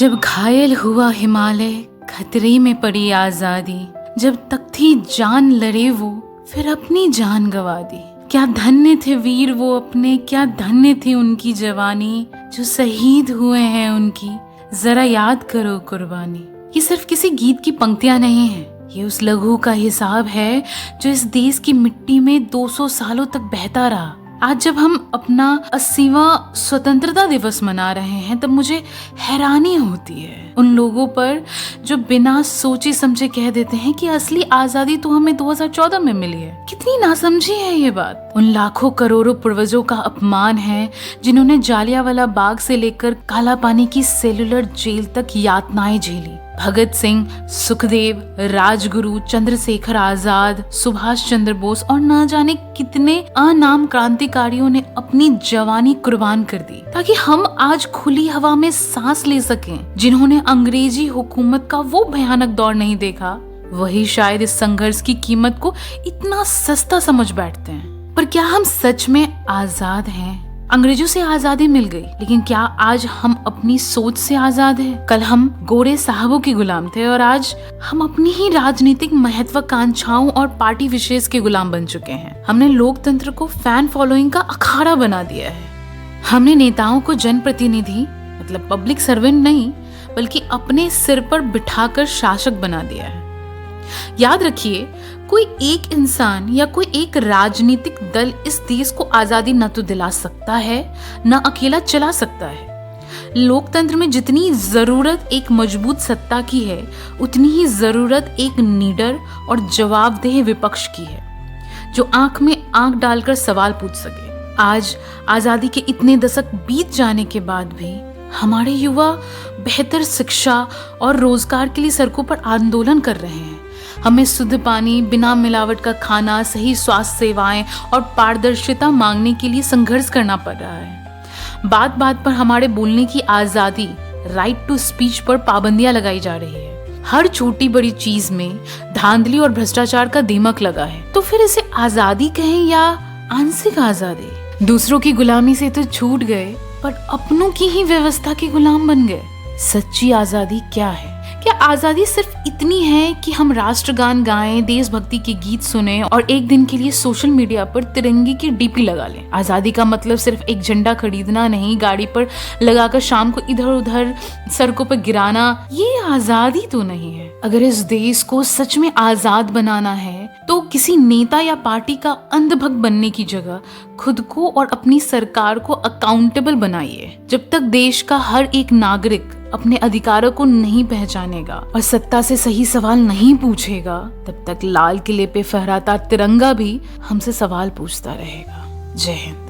जब घायल हुआ हिमालय, खतरे में पड़ी आजादी, जब तक थी जान लड़े वो, फिर अपनी जान गंवा दी। क्या धन्य थे वीर वो अपने, क्या धन्य थी उनकी जवानी, जो शहीद हुए हैं उनकी जरा याद करो कुर्बानी। ये सिर्फ किसी गीत की पंक्तियां नहीं है, ये उस लहू का हिसाब है जो इस देश की मिट्टी में 200 सालों तक बहता रहा। आज जब हम अपना 80वां स्वतंत्रता दिवस मना रहे हैं, तब मुझे हैरानी होती है उन लोगों पर जो बिना सोचे समझे कह देते हैं कि असली आजादी तो हमें 2014 में मिली है। कितनी नासमझी है ये बात। उन लाखों करोड़ों पूर्वजों का अपमान है जिन्होंने जालियांवाला बाग से लेकर काला पानी की सेलुलर जेल तक यातनाएं झेली। भगत सिंह, सुखदेव, राजगुरु, चंद्रशेखर आजाद, सुभाष चंद्र बोस और न जाने कितने अनाम क्रांतिकारियों ने अपनी जवानी कुर्बान कर दी ताकि हम आज खुली हवा में सांस ले सकें। जिन्होंने अंग्रेजी हुकूमत का वो भयानक दौर नहीं देखा, वही शायद इस संघर्ष की कीमत को इतना सस्ता समझ बैठते हैं। पर क्या हम सच में आजाद हैं? अंग्रेजों से आजादी मिल गई, लेकिन क्या आज हम अपनी सोच से आजाद हैं? कल हम गोरे साहबों के गुलाम थे और आज हम अपनी ही राजनीतिक महत्वाकांक्षाओं और पार्टी विशेष के गुलाम बन चुके हैं। हमने लोकतंत्र को फैन फॉलोइंग का अखाड़ा बना दिया है। हमने नेताओं को जनप्रतिनिधि मतलब पब्लिक सर्वेंट नहीं, बल्कि अपने सिर पर बिठाकर शासक बना दिया है। याद रखिए, कोई एक इंसान या कोई एक राजनीतिक दल इस देश को आजादी न तो दिला सकता है, न अकेला चला सकता है। लोकतंत्र में जितनी जरूरत एक मजबूत सत्ता की है, उतनी ही जरूरत एक निडर और जवाबदेह विपक्ष की है, जो आंख में आंख डालकर सवाल पूछ सके। आज आजादी के इतने दशक बीत जाने के बाद भी हमारे युवा बेहतर शिक्षा और रोजगार के लिए सड़कों पर आंदोलन कर रहे हैं। हमें शुद्ध पानी, बिना मिलावट का खाना, सही स्वास्थ्य सेवाएं और पारदर्शिता मांगने के लिए संघर्ष करना पड़ रहा है। बात बात पर हमारे बोलने की आजादी, राइट टू स्पीच पर पाबंदियां लगाई जा रही है। हर छोटी बड़ी चीज में धांधली और भ्रष्टाचार का दीमक लगा है। तो फिर इसे आजादी कहें या आंशिक आजादी? दूसरों की गुलामी से तो छूट गए, पर अपनों की ही व्यवस्था के गुलाम बन गए। सच्ची आजादी क्या है? क्या आजादी सिर्फ इतनी है कि हम राष्ट्रगान गाएं, देशभक्ति के गीत सुने और एक दिन के लिए सोशल मीडिया पर तिरंगे की डीपी लगा लें? आजादी का मतलब सिर्फ एक झंडा खरीदना नहीं, गाड़ी पर लगाकर शाम को इधर उधर सड़कों पर गिराना, ये आजादी तो नहीं है। अगर इस देश को सच में आजाद बनाना है, तो किसी नेता या पार्टी का अंधभक्त बनने की जगह खुद को और अपनी सरकार को अकाउंटेबल बनाइए। जब तक देश का हर एक नागरिक अपने अधिकारों को नहीं पहचानेगा और सत्ता से सही सवाल नहीं पूछेगा, तब तक लाल किले पे फहराता तिरंगा भी हमसे सवाल पूछता रहेगा। जय हिंद।